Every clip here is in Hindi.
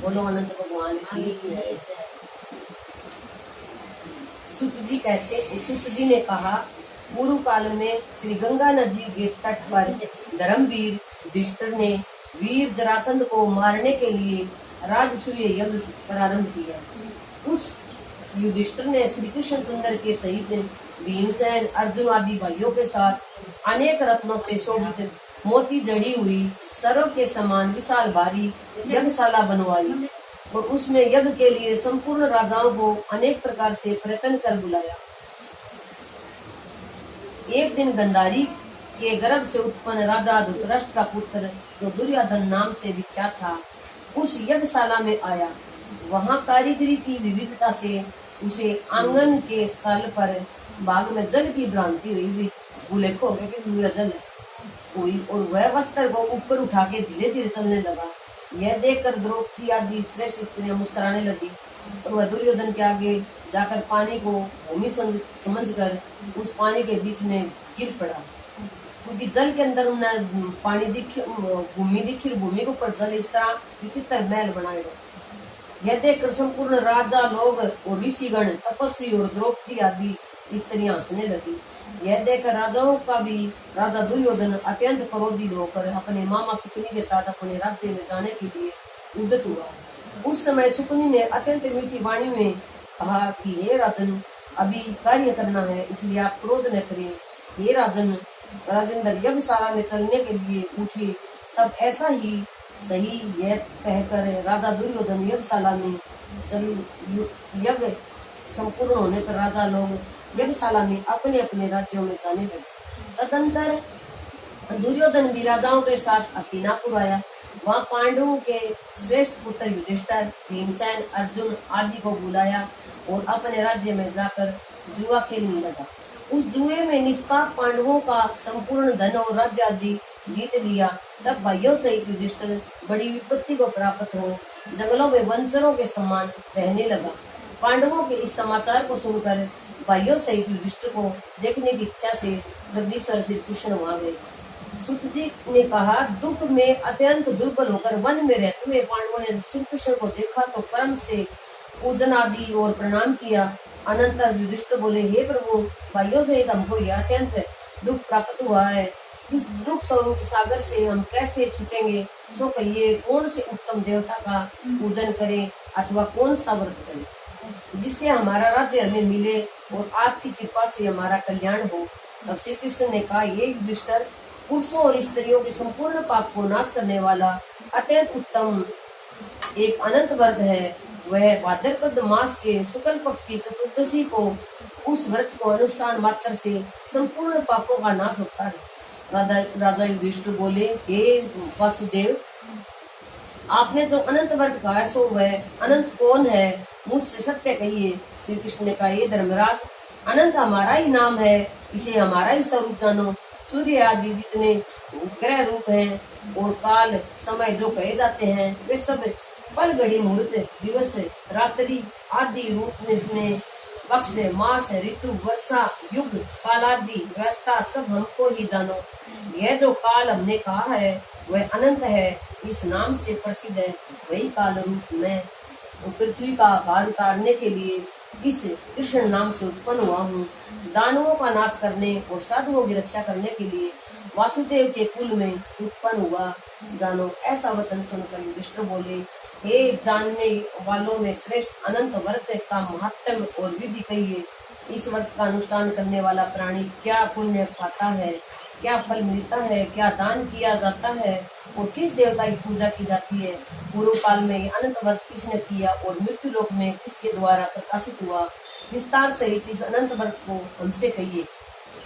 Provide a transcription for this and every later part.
बोलो अनंत भगवान की जय। सुत जी ने कहा, पूर्व काल में श्री गंगा नदी के तट पर धर्मवीर युधिष्ठिर ने वीर जरासंध को मारने के लिए राजसूय यज्ञ प्रारंभ किया। उस युधिष्ठिर ने श्री कृष्ण चंद्र के सहित भीमसेन, अर्जुन आदि भाइयों के साथ अनेक रत्नों से शोभित मोती जड़ी हुई सरों के समान विशाल भारी यज्ञशाला बनवाई और उसमें यज्ञ के लिए संपूर्ण राजाओं को अनेक प्रकार से प्रयत्न कर बुलाया। एक दिन गंधारी के गर्भ से उत्पन्न राजा धृतराष्ट्र का पुत्र, जो दुर्योधन नाम से विख्यात था, उस यज्ञशाला में आया। वहां कारीगरी की विविधता से उसे आंगन के स्थल पर भाग में जल की भ्रांति हुई, उल्लेख हो गया कि पूरा जल हुई और वह वस्त्र को ऊपर उठा के धीरे धीरे चलने लगा। यह देखकर द्रौपदी आदि श्रेष्ठ स्त्रियां मुस्कुराने लगी और वह दुर्योधन के आगे जाकर पानी को भूमि समझकर उस पानी के बीच में गिर पड़ा, क्योंकि जल के अंदर उन्हें पानी भूमि दिखी, भूमि के ऊपर जल इस तरह विचित्र महल बनाएगा। यह देखकर संपूर्ण राजा लोग और ऋषिगण, तपस्वी और द्रौपदी आदि स्त्रियां हंसने लगी। यह देखकर राजाओं का भी राजा दुर्योधन अत्यंत क्रोधित होकर अपने मामा सुकनी के साथ अपने राज्य में जाने के लिए उद्यत हुआ। उस समय सुकनी ने अत्यंत मीठी वाणी में कहा कि हे राजन, अभी कार्य करना है, इसलिए आप क्रोध न करें। हे राजन, राजेंद्र यज्ञशाला में चलने के लिए उठे, तब ऐसा ही सही यह कहकर राजा दुर्योधन यज्ञशाला में चल यज्ञ संपूर्ण होने पर राजा लोग यज्ञशाला में अपने अपने राज्यों में जाने लगे। तदंतर दुर्योधन भी राजाओं के साथ हस्तिनापुर आया। वहां पांडवों के श्रेष्ठ पुत्र युधिष्ठिर, भीमसेन, अर्जुन आदि को बुलाया और अपने राज्य में जाकर जुआ खेलने लगा। उस जुए में निष्पाप पांडवों का संपूर्ण धन और राज्य आदि जीत लिया। तब भाइयों सहित युधिष्ठिर बड़ी विपत्ति को प्राप्त हो जंगलों में वंचरों के समान रहने लगा। पांडवों के इस समाचार को सुनकर भाइयों सहित युधिष्ठिर को देखने की इच्छा से जगदीश्वर श्री कृष्ण वहां गए। सुत जी ने कहा, दुख में अत्यंत दुर्बल होकर वन में रहते हुए पांडवों ने श्री कृष्ण को देखा तो कर्म से पूजन आदि और प्रणाम किया। अनंतर युधिष्ठिर बोले, हे प्रभु, भाइयों सहित हमको यह अत्यंत दुख प्राप्त हुआ है। इस दुख स्वरूप सागर से हम कैसे छूटेंगे? सो कहिए, कौन से उत्तम देवता का पूजन करें अथवा कौन सा व्रत करें जिससे हमारा राज्य हमें मिले और आपकी कृपा से हमारा कल्याण हो। तब श्री कृष्ण ने कहा, ये युधिष्ठिर, पुरुषों और स्त्रियों के संपूर्ण पाप को नाश करने वाला अत्यंत उत्तम एक अनंत व्रत है। वह भाद्रपद मास के शुक्ल पक्ष की चतुर्दशी को उस व्रत को अनुष्ठान मात्र से संपूर्ण पापों का नाश होता है। राजा युधिष्ठिर बोले, हे वासुदेव, आपने जो अनंत व्रत कहा सो वह अनंत कौन है? मुझसे सत्य कहिए। श्री कृष्ण ने कहा, ये धर्मराज, अनंत हमारा ही नाम है, इसे हमारा ही स्वरूप जानो। सूर्य आदि जितने ग्रह रूप हैं और काल समय जो कहे जाते हैं, वे सब पल घड़ी मुहूर्त दिवस रात्रि आदि रूप में पक्ष मास ऋतु वर्षा युग काल आदि व्यवस्था सब हमको ही जानो। यह जो काल हमने कहा है वह अनंत है, इस नाम से प्रसिद्ध है। वही काल रूप में पृथ्वी का भार उतारने के लिए इस कृष्ण नाम से उत्पन्न हुआ हूँ। दानवों का नाश करने और साधुओं की रक्षा करने के लिए वासुदेव के कुल में उत्पन्न हुआ, जानो। ऐसा वचन सुनकर युधिष्ठिर बोले, हे जानने वालों में श्रेष्ठ अनंत व्रत का महत्व और विधि कहिए। इस व्रत का अनुष्ठान करने वाला प्राणी क्या पुण्य पाता है, क्या फल मिलता है, क्या दान किया जाता है और किस देवता की पूजा की जाती है? पूर्व काल में अनंत व्रत किसने किया और मृत्यु लोक में किसके द्वारा प्रकाशित हुआ? विस्तार सहित इस अनंत व्रत को हमसे कहिए।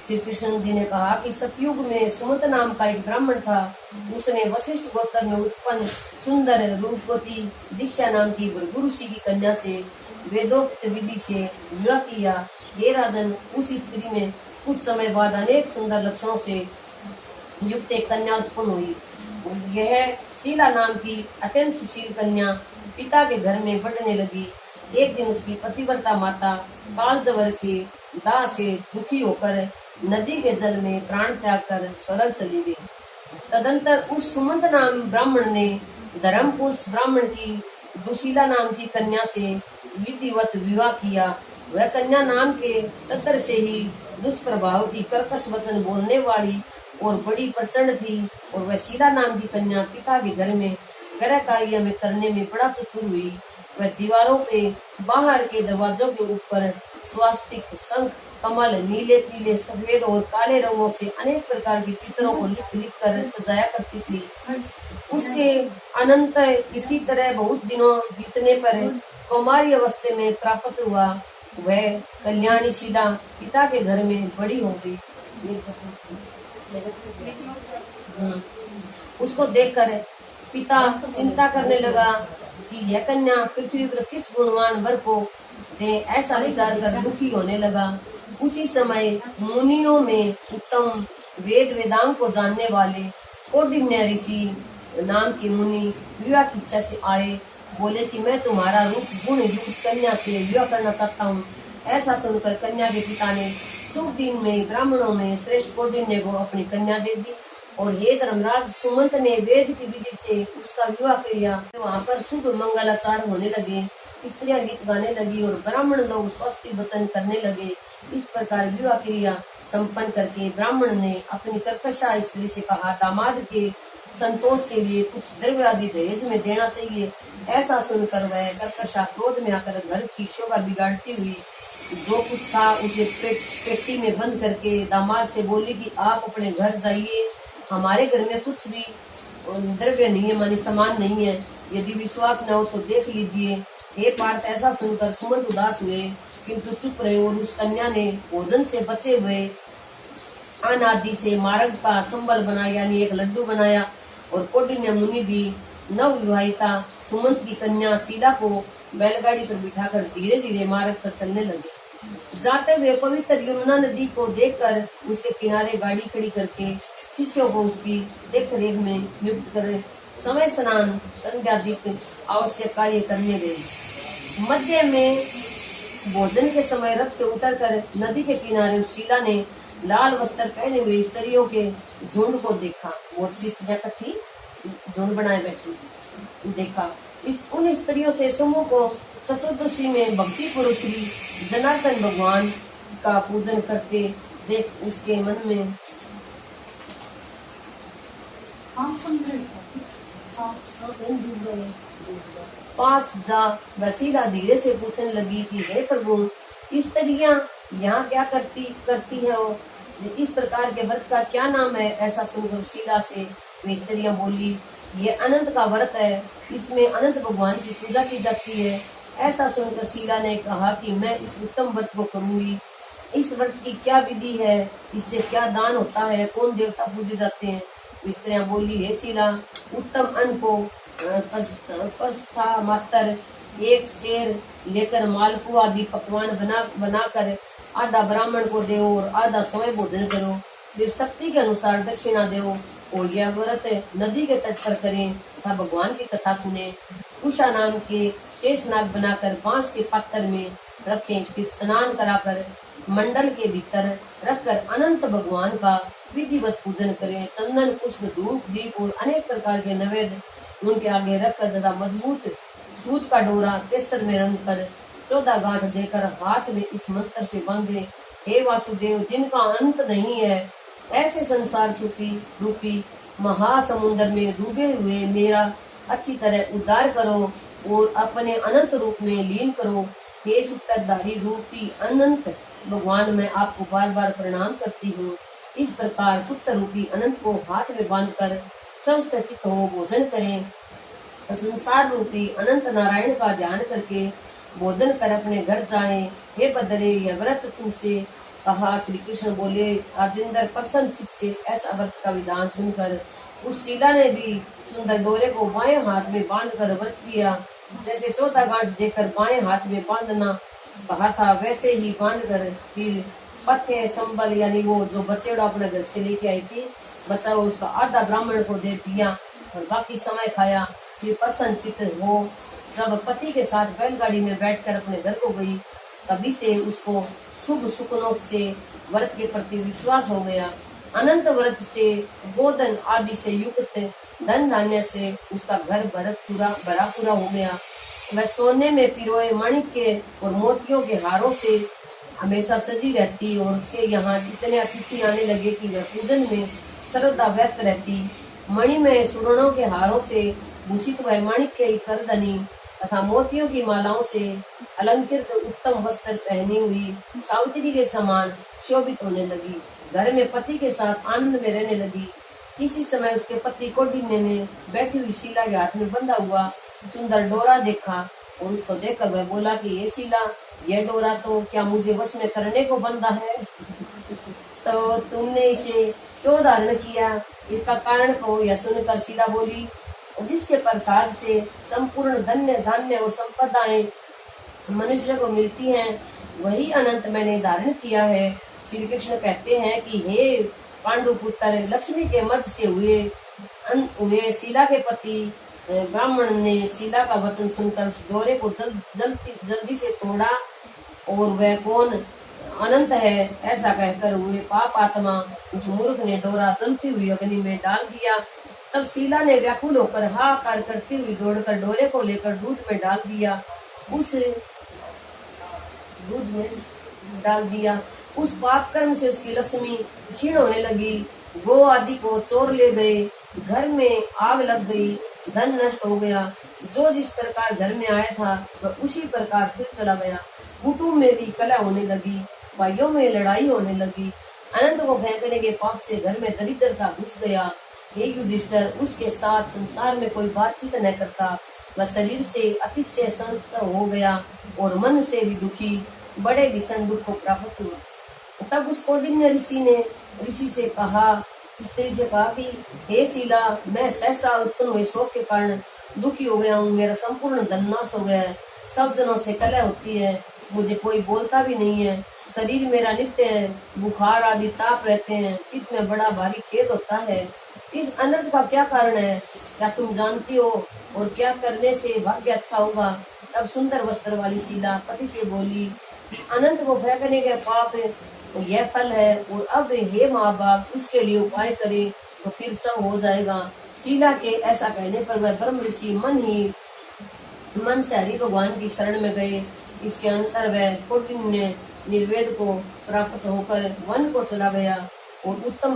श्री कृष्ण जी ने कहा कि सतयुग में सुमंत नाम का एक ब्राह्मण था। उसने वशिष्ठ गोत्र में उत्पन्न सुंदर रूपवती दीक्षा नाम की भृगु ऋषि की कन्या से वेदोक्त विधि से विवाह किया। हे राजन, उस स्त्री में कुछ समय बाद अनेक सुंदर लक्षणों से युक्त एक कन्या उत्पन्न हुई। यह शीला नाम की अत्यंत सुशील कन्या पिता के घर में बढ़ने लगी। एक दिन उसकी पतिव्रता माता कालजवर के दाह से दुखी होकर नदी के जल में प्राण त्याग कर स्वर्ग चली गई। तदंतर उस सुमंत नाम ब्राह्मण ने धर्म पुरुष ब्राह्मण की दुशीला नाम की कन्या से विधिवत विवाह किया। वह कन्या नाम के सदर से ही दुष्प्रभाव की कर्कश वचन बोलने वाली और बड़ी प्रचंड थी। और वह शीला नाम की कन्या पिता के घर में गृह कार्य में करने में बड़ा चतुर हुई। वह दीवारों पे बाहर के दरवाजों के ऊपर स्वास्तिक, शंख, कमल, नीले, पीले, सफेद और काले रंगों से अनेक प्रकार के चित्रों को लिख लिख कर सजाया करती थी। उसके अनंत इसी तरह बहुत दिनों बीतने पर कौमारी अवस्था में प्राप्त हुआ। वह कल्याणी शीला पिता के घर में बड़ी हो गई। उसको देखकर पिता चिंता करने लगा कि यह कन्या पृथ्वी पर किस गुणवान वर को दे, ऐसा विचार कर दुखी होने लगा। उसी समय मुनियों में उत्तम वेद वेदांग को जानने वाले कौंडिन्य ऋषि नाम के मुनि विवाह की इच्छा से आए। बोले कि मैं तुम्हारा रूप गुण युक्त कन्या से विवाह करना चाहता हूँ। ऐसा सुनकर कन्या के पिता ने शुभ दिन में ब्राह्मणों में श्रेष्ठ कौंडिन्य को अपनी कन्या दे दी। और हे धर्मराज, सुमंत ने वेद की विधि से उसका विवाह किया। वहाँ पर शुभ मंगलाचार होने लगे, स्त्रियां गीत गाने लगी और ब्राह्मण लोग स्वस्ति वचन करने लगे। इस प्रकार विवाह क्रिया संपन्न करके ब्राह्मण ने अपनी कर्कशा स्त्री से कहा, दामाद के संतोष के लिए कुछ द्रव्य आदि दहेज में देना चाहिए। ऐसा सुनकर वह कर्कशा क्रोध में आकर घर की शोभा बिगाड़ती हुई जो कुछ था उसे पेटी में बंद करके दामाद से बोली कि आप अपने घर जाइए, हमारे घर में कुछ भी द्रव्य नहीं है, मानी सामान नहीं है। यदि विश्वास न हो तो देख लीजिए। हे पार्थ, ऐसा सुनकर सुमंत उदास हुए किंतु चुप रहे। और उस कन्या ने भोजन से बचे हुए अनादि से मार्ग का संबल बनाया, यानी एक लड्डू बनाया। और कौंडिन्य मुनि भी नव विवाहिता सुमंत की कन्या शीला को बैलगाड़ी पर बिठाकर धीरे धीरे मार्ग पर चलने लगे। जाते हुए पवित्र यमुना नदी को देखकर उसके किनारे गाड़ी खड़ी करके शिष्यों को उसकी देख रेख में नियुक्त करे। समय स्नान, संध्या दीप आवश्यक कार्य करने गए। मध्य में भोजन के समय रथ से उतरकर नदी के किनारे शीला ने लाल वस्त्र पहने हुए स्त्रियों के झुंड को देखा। बहुत सी स्त्रियां इकट्ठी झुंड बनाए बैठी देखा। उन स्त्रियों से समूह को चतुर्दशी में भक्ति पुरुष श्री जनार्दन भगवान का पूजन करते देख उसके मन में पास जा वसीला धीरे से पूछने लगी कि हे प्रभु, स्त्रियां यहाँ क्या करती है और इस प्रकार के व्रत का क्या नाम है? ऐसा सुनकर शीला से वे स्त्रियां बोली, ये अनंत का व्रत है, इसमें अनंत भगवान की पूजा की जाती है। ऐसा सुनकर शीला ने कहा कि मैं इस उत्तम व्रत को करूंगी। इस व्रत की क्या विधि है? इससे क्या दान होता है? कौन देवता पूजे जाते हैं? स्त्रियां बोली, हे शीला, उत्तम अन्न को प्रस्था मात्र एक शेर लेकर मालपुआ आदि पकवान बनाकर आधा ब्राह्मण को दो और आधा स्वयं भोजन करो। फिर शक्ति के अनुसार दक्षिणा दो और यह व्रत नदी के तट पर करें तथा भगवान की कथा सुने। उषा नाम के शेष नाग बनाकर बांस के पात्र में रखें। फिर स्नान कराकर मंडल के भीतर रखकर अनंत भगवान का विधिवत पूजन करें। चंदन, पुष्प, धूप, दीप और अनेक प्रकार के नैवेद्य उनके आगे रखकर तथा मजबूत सूत का डोरा केसर में रंग कर 14 गांठ देकर हाथ में इस मंत्र से बांधे, हे वासुदेव, जिनका अंत नहीं है, ऐसे संसार रूपी महासमुद्र में डूबे हुए मेरा अच्छी तरह उद्धार करो और अपने अनंत रूप में लीन करो। हे सूत्रधारी रूपी अनंत भगवान, मैं आपको बार बार प्रणाम करती हूँ। इस प्रकार सूत्र रूपी अनंत को हाथ में बांधकर समस्त चित्त हो भोजन करें। संसार रूपी अनंत नारायण का ध्यान करके भोजन कर अपने घर जाएं। हे बदरे, यह व्रत तुमसे कहा। श्री कृष्ण बोले, राजेंद्र प्रसन्न चित्त से ऐसा व्रत का विधान सुनकर उस शीला ने भी सुंदर डोरे को बाएं हाथ में बांधकर व्रत किया। जैसे 14 गांठ देकर बाएं हाथ में बांधना कहा था, वैसे ही बांधकर फिर पत्ते संबल यानी वो जो बचेड़ा अपने घर से लेके आई थी बचा हुआ उसका आधा ब्राह्मण को दे दिया और बाकी समय खाया। फिर प्रसन्न चित्त हो जब पति के साथ बैलगाड़ी में बैठकर अपने घर को गई, तभी से उसको शुभ सुकनों से व्रत के प्रति विश्वास हो गया। अनंत व्रत से गोधन आदि से युक्त धन धान्य से उसका घर भरा पूरा हो गया। वह सोने में पिरोए माणिक के और मोतियों के हारों से हमेशा सजी रहती और उसके यहाँ इतने अतिथि आने लगे कि वह पूजन में सर्वदा व्यस्त रहती। मणि में सुवर्णों के हारों से भूषित वह माणिक के करदनी तथा मोतियों की मालाओं से अलंकृत उत्तम वस्त्र पहनी हुई सावित्री के समान शोभित होने लगी। घर में पति के साथ आनंद में रहने लगी। इसी समय उसके पति कौंडिन्य ने बैठी हुई शीला के हाथ में बंधा हुआ सुंदर डोरा देखा और उसको देखकर वह बोला कि ये शीला, यह डोरा तो क्या मुझे वश में करने को बंधा है? तो तुमने इसे क्यों धारण किया? इसका कारण को यह सुनकर शीला बोली, जिसके प्रसाद से संपूर्ण धन्य धान्य और संपदाएं मनुष्य को मिलती हैं, वही अनंत मैंने धारण किया है। श्री कृष्ण कहते हैं कि हे पांडु पुत्र, लक्ष्मी के मध्य से हुए शीला के पति ब्राह्मण ने शीला का वचन सुनकर उस डोरे को जल्दी से तोड़ा और वह कौन अनंत है ऐसा कहकर हुए पाप आत्मा उस मूर्ख ने डोरा जलती हुई अग्नि में डाल दिया। तब शीला ने व्याकुल होकर हाहाकार करती हुई दौड़कर डोरे को लेकर दूध में डाल दिया। उस पाप कर्म से उसकी लक्ष्मी क्षीण होने लगी। गो आदि को चोर ले गए, घर में आग लग गई, धन नष्ट हो गया। जो जिस प्रकार घर में आया था वह उसी प्रकार फिर चला गया। कुटुंब में भी कलह होने लगी, भाइयों में लड़ाई होने लगी। अनंत को फेंकने के पाप से घर में दरिद्रता घुस गया। हे युधिष्ठिर, उसके साथ संसार में कोई बातचीत न करता। वह शरीर से अतिशय संत हो गया और मन से भी दुखी, बड़े भीषण दुख को प्राप्त हुआ। तब उस कौंडिन्य ऋषि से कहा, स्त्री से कहा कि हे शीला, मैं सहसा उत्पन्न हुए शोक के कारण दुखी हो गया हूँ। मेरा संपूर्ण धन नाश हो गया है। सब जनों से कलह होती है, मुझे कोई बोलता भी नहीं है। शरीर मेरा नित्य है, बुखार आदि ताप रहते हैं, चित्त में बड़ा भारी खेद होता है। इस अनर्थ का क्या कारण है, क्या तुम जानती हो? और क्या करने से भाग्य अच्छा होगा? तब सुंदर वस्त्र वाली शीला पति से बोली कि अनंत को फेंकने के पाप यह फल है, और अब हे महाभाग, उसके लिए उपाय करे तो फिर सब हो जाएगा। शीला के ऐसा कहने पर वह ब्रह्म ऋषि मन से हरि भगवान की शरण में गए। इसके अंतर वह कौंडिन्य निर्वेद को प्राप्त होकर वन को चला गया और उत्तम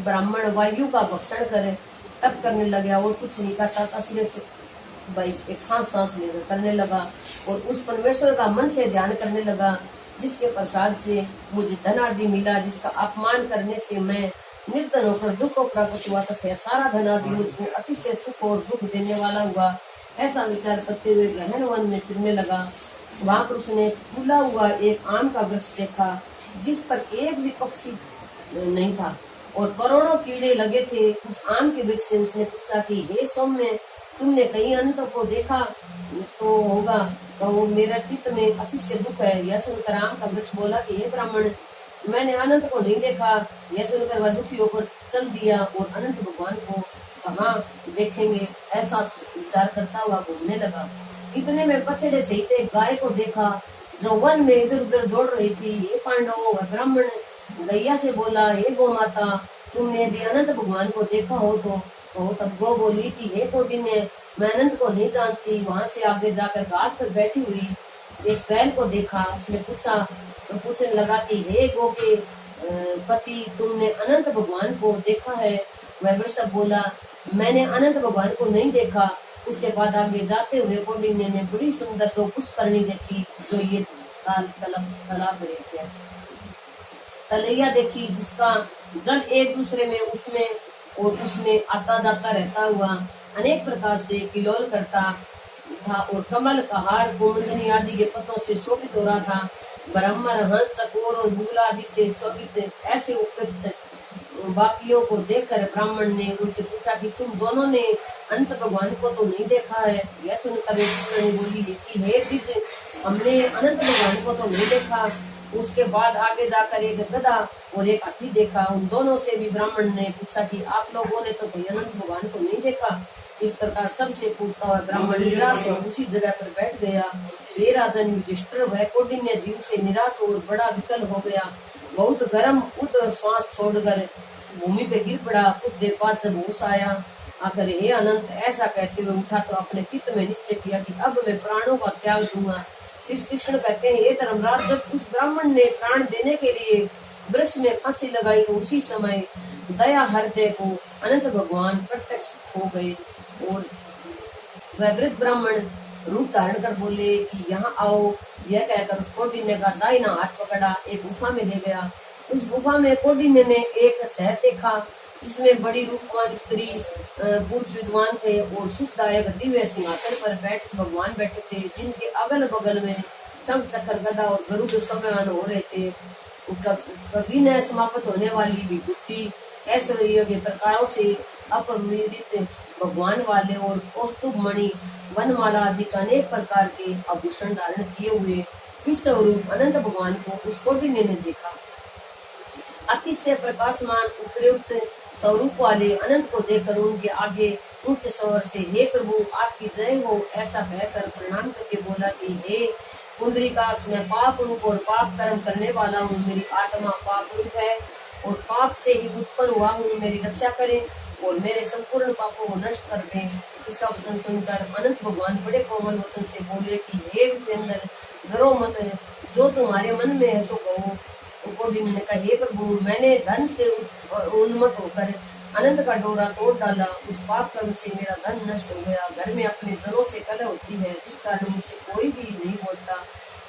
ब्राह्मण वायु का भक्षण कर तप करने लगा और कुछ नहीं करता था, सिर्फ भाई एक सांस लेकर करने लगा और उस परमेश्वर का मन से ध्यान करने लगा, जिसके प्रसाद से मुझे धन आदि मिला, जिसका अपमान करने से मैं निर्धन होकर दुख को प्राप्त हुआ तथा सारा धन आदि मुझको अतिशय सुख और दुख देने वाला हुआ। ऐसा विचार करते हुए गहन वन में फिरने लगा। वहां पर उसने फूला हुआ एक आम का वृक्ष देखा, जिस पर एक भी पक्षी नहीं था और करोड़ों कीड़े लगे थे। उस आम के वृक्ष से उसने पूछा कि हे सौम्य, तुमने कहीं अनंत को देखा तो होगा? तो मेरा चित्त में अतिशय दुख है। यह सुनकर आम का वृक्ष बोला कि हे ब्राह्मण, मैंने अनंत को नहीं देखा। यह सुनकर वह दुखी होकर चल दिया और अनंत भगवान को कहाँ देखेंगे ऐसा विचार करता हुआ घूमने लगा। इतने में पछड़े से एक गाय को देखा जो वन में इधर उधर दौड़ रही थी। हे पांडवों, वह ब्राह्मण गैया से बोला, हे गौ माता, तुमने यदि अनंत भगवान को देखा हो तो तब गौ बोली कि हे कौंडिन्य, मैं अनंत को नहीं जानती। वहां से आगे जाकर घास पर बैठी हुई एक बैल को देखा। उसने पूछने लगा कि हे गौ के पति, तुमने अनंत भगवान को देखा है? वह वृषभ बोला, मैंने अनंत भगवान को नहीं देखा। उसके बाद आगे जाते हुए कौंडिन्य ने बड़ी सुंदर तो पुष्करणी देखी, जो ये तालाब तलैया देखी, जिसका जल एक दूसरे में उसमें आता जाता रहता हुआ अनेक प्रकार से किलोल करता था और कमल का हार कुमुदनी आदि के पत्तों से शोभित हो रहा था। ब्रह्मर, हंस, चकोर और बगुला आदि से शोभित ऐसे उपयुक्त बाकियों को देखकर ब्राह्मण ने उनसे पूछा कि तुम दोनों ने अनंत भगवान को तो नहीं देखा है? यह सुनकर बोली कि हे द्विज, हमने अनंत भगवान को तो नहीं देखा। उसके बाद आगे जाकर एक गधा और एक हाथी देखा। उन दोनों से भी ब्राह्मण ने पूछा कि आप लोगों ने तो कोई अनंत भगवान को नहीं देखा? इस प्रकार सबसे पूछता हुआ ब्राह्मण निराश हो उसी जगह पर बैठ गया। वे राजन युधिष्ठिर भय कौंडिन्य जीव से निराश और बड़ा विकल हो गया। बहुत गर्म उदर श्वास छोड़कर भूमि पे गिर पड़ा। कुछ देर बाद जब होश आया आखिर हे अनंत, ऐसा कहते हुए उठा तो अपने चित्त में निश्चय किया कि अब मैं प्राणों का त्याग दूंगा। श्री कृष्ण कहते हैं, हे धर्मराज, जब उस ब्राह्मण ने प्राण देने के लिए वृक्ष में फांसी लगाई तो उसी समय दया हृदय को अनंत भगवान प्रत्यक्ष हो गए और वह वृद्ध ब्राह्मण रूप धारण कर बोले कि यहाँ आओ। यह कहकर उस कौंडिन्य का दाहिना हाथ पकड़ा एक गुफा में ले गया। उस गुफा में कौंडिन्य ने एक शहर देखा जिसमें बड़ी रूपवान स्त्री पुरुष विद्वान थे और सुखदायक दिव्य सिंहासन पर भगवान बैठे थे, जिनके अगल बगल में शंख चक्र गदा और गरुड़ सम्मेलन हो रहे थे। कभी न समाप्त होने वाली विभूति ऐश्वर्य के प्रकारों से अपमृत भगवान वाले और कौस्तुभ मणि वनमाला आदि अनेक प्रकार के आभूषण धारण किए हुए इस स्वरूप अनंत भगवान को उस कौंडिन्य ने देखा। अतिशय प्रकाशमान उपयुक्त स्वरूप वाले अनंत को देखकर उनके आगे उच्च स्वर से, हे प्रभु आपकी जय हो, ऐसा कहकर प्रणाम करके बोला कि हे पुंडरीकाक्ष, मैं पाप रूप और पाप कर्म करने वाला हूँ। मेरी आत्मा पाप रूप है और पाप से ही उत्पन्न हुआ हूँ। मेरी रक्षा करें और मेरे संपूर्ण पापों को नष्ट कर दें। इसका वचन सुनकर अनंत भगवान बड़े कोमल वचन से बोले कि हे विपेंद्र, डरो मत, जो तुम्हारे मन में है सो कहो। कौंडिन्य ने कहा, हे प्रभु, मैंने धन से उन्मत्त होकर अनंत का डोरा तोड़ डाला। उस पाप कर्म से मेरा धन नष्ट हो गया। घर में अपने जनों से कलह होती है, जिस कारण मुझसे कोई भी नहीं बोलता।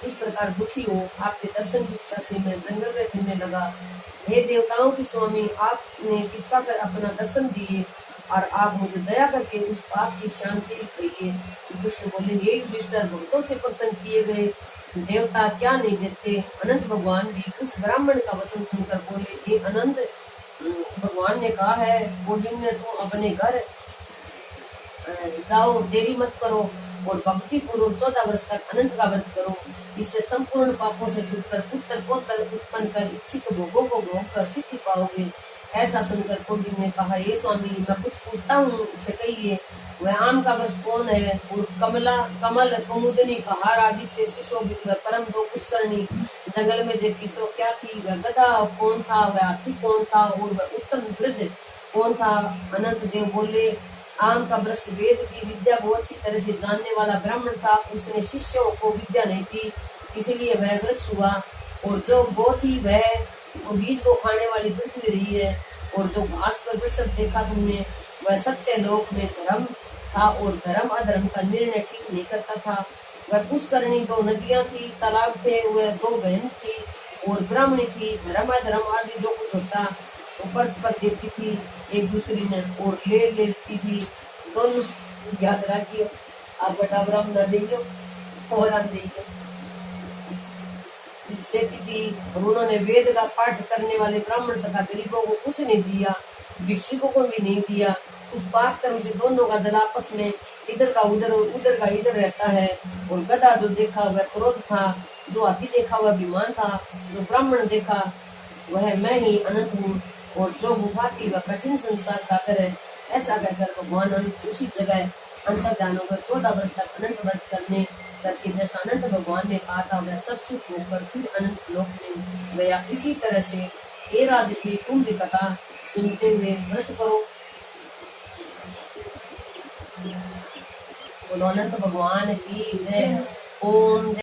इस प्रकार दुखी हो आपके दर्शन की इच्छा से मैं जंगल में फिरने लगा। हे देवताओं के स्वामी, आपने कृपा कर अपना दर्शन दिए और आप मुझे दया करके उस पाप की शांति करिए। कृष्ण बोले, हे युधिष्ठिर, भक्तों से प्रसन्न किए गए देवता क्या नहीं देते। अनंत भगवान भी उस ब्राह्मण का वचन सुनकर बोले, हे अनंत, भगवान ने कहा है कौंडिन्य, तुम अपने घर जाओ, देरी मत करो और भक्ति पूर्वक 14 वर्ष तक अनंत का व्रत करो। इससे संपूर्ण पापों से छूटकर पुत्र पौत्र उत्पन्न कर इच्छित भोगों को भोग कर सिद्धि पाओगे। ऐसा सुनकर कौंडिन्य ने कहा, हे स्वामी, मैं कुछ पूछता हूँ, उसे कहिए। वह आम का वृक्ष कौन है और कमल कुमुदनी का हार आदि से सुशोभित वह परम दो पुष्करणी जंगल में देखी सो क्या थी। वह गधा कौन था, वह हाथी कौन था और वह उत्तम वृद्ध कौन था। अनंत देव बोले, आम का वृक्ष वेद की विद्या बहुत अच्छी तरह से जानने वाला ब्राह्मण था। उसने शिष्यों को विद्या नहीं थी, इसलिए वह वृक्ष हुआ। और जो गौ थी वह बीज को खाने वाली पृथ्वी रही है। और जो घास पर वृक्ष देखा तुमने, वह सत्य लोक में धर्म था और धर्म अधर्म का निर्णय ठीक नहीं करता था। वह पुष्करणी 2 नदियां थी, तालाब थे, वह 2 बहन थी और ब्राह्मणी थी। धर्म अधर्म आदि जो कुछ होता वो परस्पर देती थी एक दूसरी ने और ले लेती थी। दोनों याद रखियो, आप बटा ब्राह्मण न देइयो और हम देइयो देती थी। और उन्होंने वेद का पाठ करने वाले ब्राह्मण तथा गरीबों को कुछ नहीं दिया, भिक्षुकों को भी नहीं दिया। उस पाप कर्म से दोनों का दल आपस में इधर का उधर और उधर का इधर रहता है। और गधा जो देखा वह क्रोध था, जो हाथी देखा वह अभिमान था, जो ब्राह्मण देखा वह मैं ही अनंत हूँ और जो गुफा थी वह कठिन संसार सागर है। ऐसा कहकर भगवान अनंत उसी जगह अंतर ध्यान होकर 14 वर्ष तक अनंत व्रत करने करके जैसा अनंत भगवान ने कहा था वह सब सुख होकर फिर अनंत लोक में गया। इसी तरह से हे राजश्री, तुम भी कथा सुनते हुए व्रत करो। बोलो अनंत भगवान की जय। ओम जय।